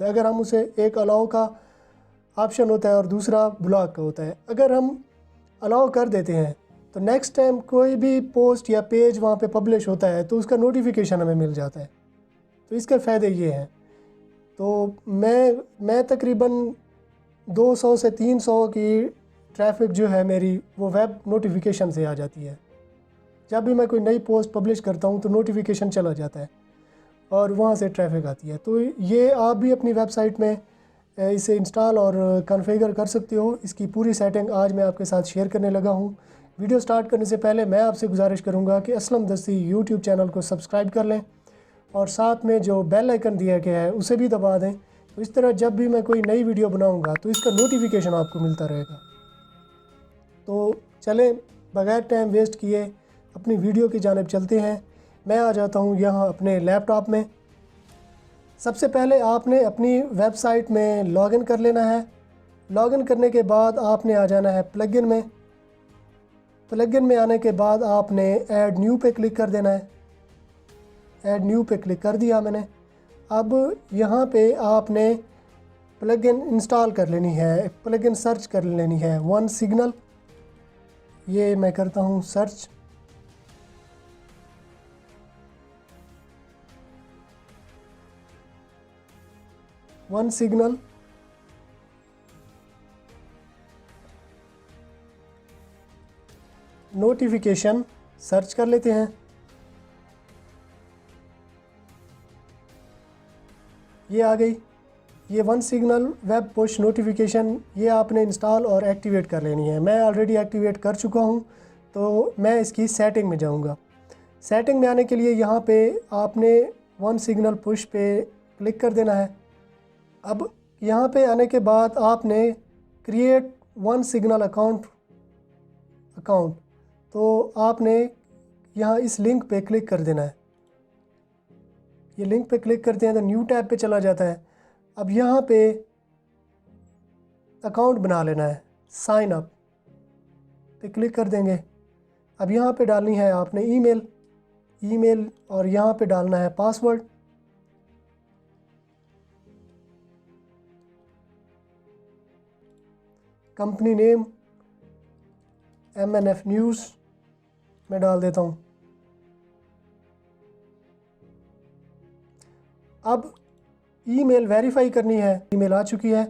तो अगर हम उसे एक अलाउ का ऑप्शन होता है और दूसरा ब्लॉक का होता है। अगर हम अलाउ कर देते हैं तो नेक्स्ट टाइम कोई भी पोस्ट या पेज वहाँ पे पब्लिश होता है तो उसका नोटिफिकेशन हमें मिल जाता है। तो इसके फ़ायदे ये हैं। तो मैं तकरीबन 200 से 300 की ट्रैफिक जो है मेरी वो वेब नोटिफिकेशन से आ जाती है। जब भी मैं कोई नई पोस्ट पब्लिश करता हूँ तो नोटिफिकेशन चला जाता है और वहाँ से ट्रैफिक आती है। तो ये आप भी अपनी वेबसाइट में इसे इंस्टॉल और कॉन्फ़िगर कर सकते हो। इसकी पूरी सेटिंग आज मैं आपके साथ शेयर करने लगा हूँ। वीडियो स्टार्ट करने से पहले मैं आपसे गुजारिश करूँगा कि असलम दस्ती यूट्यूब चैनल को सब्सक्राइब कर लें और साथ में जो बेल आइकन दिया गया है उसे भी दबा दें। तो इस तरह जब भी मैं कोई नई वीडियो बनाऊँगा तो इसका नोटिफिकेशन आपको मिलता रहेगा। तो चलें बगैर टाइम वेस्ट किए अपनी वीडियो की जानिब चलते हैं। मैं आ जाता हूँ यहाँ अपने लैपटॉप में। सबसे पहले आपने अपनी वेबसाइट में लॉगिन कर लेना है। लॉगिन करने के बाद आपने आ जाना है प्लगइन में। प्लगइन में आने के बाद आपने ऐड न्यू पे क्लिक कर देना है। ऐड न्यू पे क्लिक कर दिया मैंने। अब यहाँ पे आपने प्लगइन इंस्टॉल कर लेनी है, प्लगइन सर्च कर लेनी है वन सिग्नल। ये मैं करता हूँ search. One signal notification search कर लेते हैं। ये आ गई। ये one signal web push notification ये आपने इंस्टॉल और एक्टिवेट कर लेनी है। मैं ऑलरेडी एक्टिवेट कर चुका हूँ तो मैं इसकी सेटिंग में जाऊँगा। सेटिंग में आने के लिए यहाँ पे आपने वन सिग्नल पुश पे क्लिक कर देना है। अब यहाँ पे आने के बाद आपने क्रिएट वन सिग्नल अकाउंट तो आपने यहाँ इस लिंक पे क्लिक कर देना है। ये लिंक पे क्लिक करते हैं तो न्यू टैब पे चला जाता है। अब यहाँ पे अकाउंट बना लेना है, साइन अप पे क्लिक कर देंगे। अब यहाँ पे डालनी है आपने ईमेल और यहाँ पे डालना है password. Company name MNF news मैं डाल देता हूँ। अब ईमेल वेरीफाई करनी है। ईमेल आ चुकी है।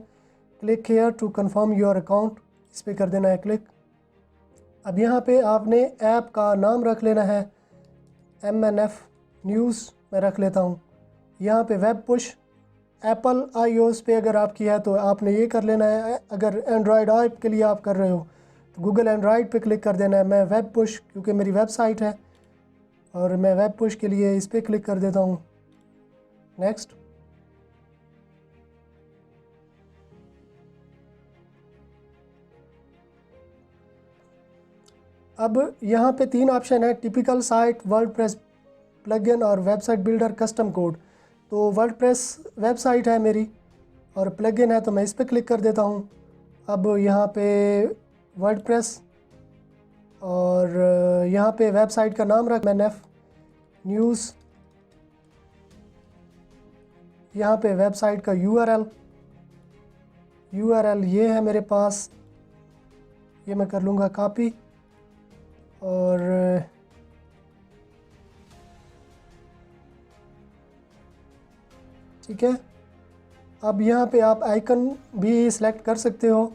Click here to confirm your account, इस पर कर देना है क्लिक। अब यहाँ पे आपने ऐप का नाम रख लेना है MNF न्यूज़ मैं रख लेता हूँ। यहाँ पे वेब पुश एप्पल iOS पे अगर आपकी है तो आपने ये कर लेना है। अगर एंड्रॉयड ऐप के लिए आप कर रहे हो तो गूगल एंड्रॉयड पे क्लिक कर देना है। मैं वेब पुश क्योंकि मेरी वेबसाइट है और मैं वेब पुश के लिए इस पर क्लिक कर देता हूँ। नेक्स्ट। अब यहाँ पे 3 ऑप्शन है, टिपिकल साइट, वर्डप्रेस प्लगइन और वेबसाइट बिल्डर कस्टम कोड। तो वर्डप्रेस वेबसाइट है मेरी और प्लगइन है तो मैं इस पर क्लिक कर देता हूँ। अब यहाँ पे वर्डप्रेस और यहाँ पे वेबसाइट का नाम रख MNF न्यूज़। यहाँ पे वेबसाइट का URL ये है मेरे पास, ये मैं कर लूँगा कॉपी और ठीक है। अब यहाँ पे आप आइकन भी सिलेक्ट कर सकते हो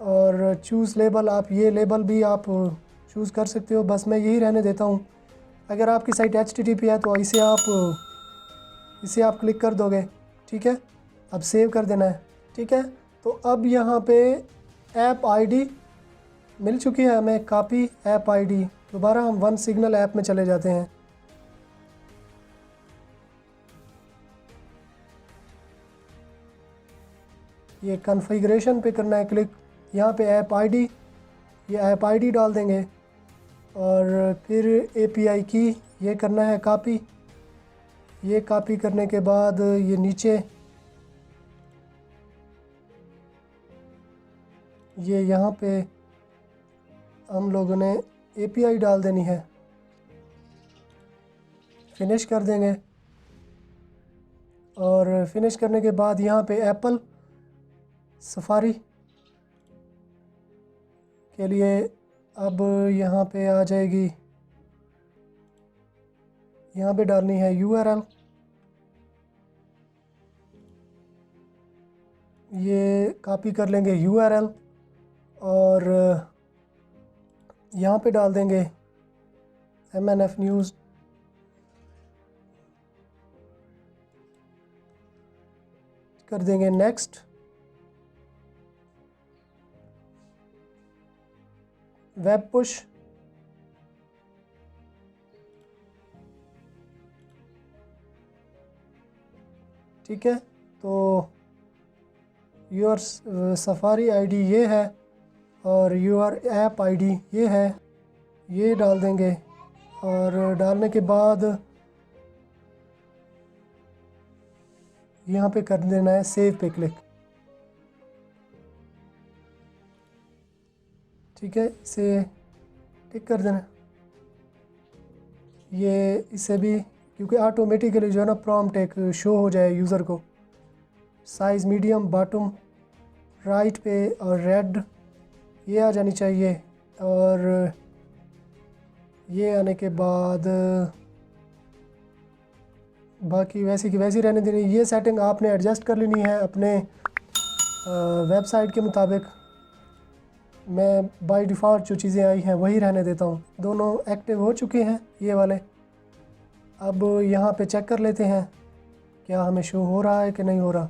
और चूज़ लेबल, आप ये लेबल भी आप चूज़ कर सकते हो। बस मैं यही रहने देता हूँ। अगर आपकी साइट HTTP है तो इसे आप क्लिक कर दोगे। ठीक है, अब सेव कर देना है। ठीक है, तो अब यहाँ पे ऐप ID मिल चुकी है हमें, कॉपी ऐप ID। दोबारा हम वन सिग्नल ऐप में चले जाते हैं। ये कॉन्फ़िगरेशन पे करना है क्लिक। यहाँ पे ऐप ID, ये ऐप ID डाल देंगे और फिर API की ये करना है कॉपी। ये कॉपी करने के बाद ये नीचे ये यहाँ पे हम लोगों ने API डाल देनी है, फिनिश कर देंगे। और फिनिश करने के बाद यहाँ पे एप्पल सफारी के लिए अब यहाँ पे आ जाएगी, यहाँ पे डालनी है URL। ये कॉपी कर लेंगे URL और यहाँ पे डाल देंगे MNF न्यूज़। कर देंगे नेक्स्ट। वेब पुश, ठीक है। तो योर सफारी आईडी ये है और योर ऐप आईडी ये है, ये डाल देंगे और डालने के बाद यहाँ पे कर देना है सेव पे क्लिक, ठीक है। इसे टिक कर देना। ये इससे भी क्योंकि ऑटोमेटिकली जो है ना प्रॉम्प्ट एक शो हो जाए यूज़र को। साइज़ मीडियम, बॉटम राइट पे और रेड ये आ जानी चाहिए। और ये आने के बाद बाकी वैसे की वैसी रहने देनी। ये सेटिंग आपने एडजस्ट कर लेनी है अपने वेबसाइट के मुताबिक। मैं बाय डिफ़ॉल्ट जो चीज़ें आई हैं वही रहने देता हूँ। दोनों एक्टिव हो चुके हैं ये वाले। अब यहाँ पे चेक कर लेते हैं क्या हमें शो हो रहा है कि नहीं हो रहा।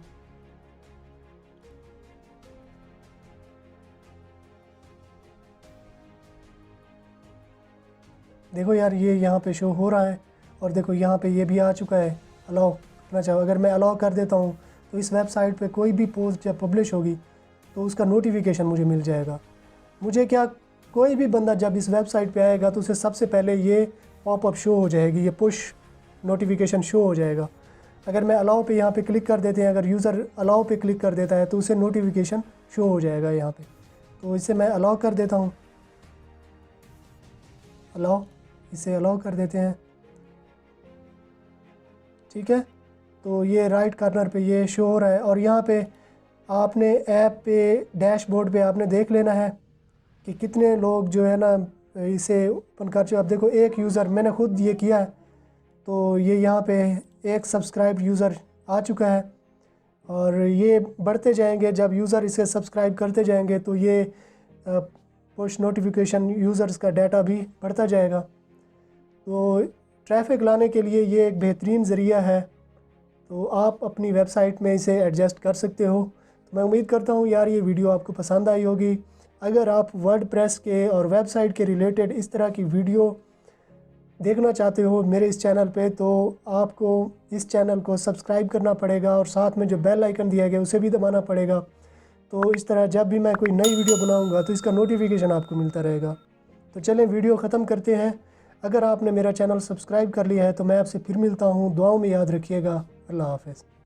देखो यार ये यहाँ पे शो हो रहा है और देखो यहाँ पे ये भी आ चुका है अलाउ करना चाहो। अगर मैं अलाउ कर देता हूँ तो इस वेबसाइट पे कोई भी पोस्ट जब पब्लिश होगी तो उसका नोटिफिकेशन मुझे मिल जाएगा। मुझे क्या, कोई भी बंदा जब इस वेबसाइट पे आएगा तो उसे सबसे पहले ये पॉपअप शो हो जाएगी, ये पुश नोटिफिकेशन शो हो जाएगा। अगर मैं अलाउ पे यहाँ पे क्लिक कर देते हैं, अगर यूज़र अलाउ पे क्लिक कर देता है तो उसे नोटिफिकेशन शो हो जाएगा यहाँ पे। तो इसे मैं अलाउ कर देता हूँ, अलाउ, इसे अलाउ कर देते हैं, ठीक है। तो ये राइट कॉर्नर पे ये शो हो रहा है और यहाँ पे आपने ऐप पे डैशबोर्ड पे आपने देख लेना है कि कितने लोग जो है ना इसे ओपन कर चुके। अब देखो एक यूज़र, मैंने खुद ये किया है तो ये यहाँ पे एक सब्सक्राइब यूज़र आ चुका है और ये बढ़ते जाएंगे। जब यूज़र इसे सब्सक्राइब करते जाएंगे तो ये पुश नोटिफिकेशन यूज़र्स का डाटा भी बढ़ता जाएगा। तो ट्रैफिक लाने के लिए ये एक बेहतरीन ज़रिया है। तो आप अपनी वेबसाइट में इसे एडजस्ट कर सकते हो। तो मैं उम्मीद करता हूँ यार ये वीडियो आपको पसंद आई होगी। अगर आप वर्डप्रेस के और वेबसाइट के रिलेटेड इस तरह की वीडियो देखना चाहते हो मेरे इस चैनल पे, तो आपको इस चैनल को सब्सक्राइब करना पड़ेगा और साथ में जो बेल आइकन दिया गया उसे भी दबाना पड़ेगा। तो इस तरह जब भी मैं कोई नई वीडियो बनाऊंगा तो इसका नोटिफिकेशन आपको मिलता रहेगा। तो चलें वीडियो ख़त्म करते हैं। अगर आपने मेरा चैनल सब्सक्राइब कर लिया है तो मैं आपसे फिर मिलता हूँ। दुआओं में याद रखिएगा। अल्लाह हाफ़िज़।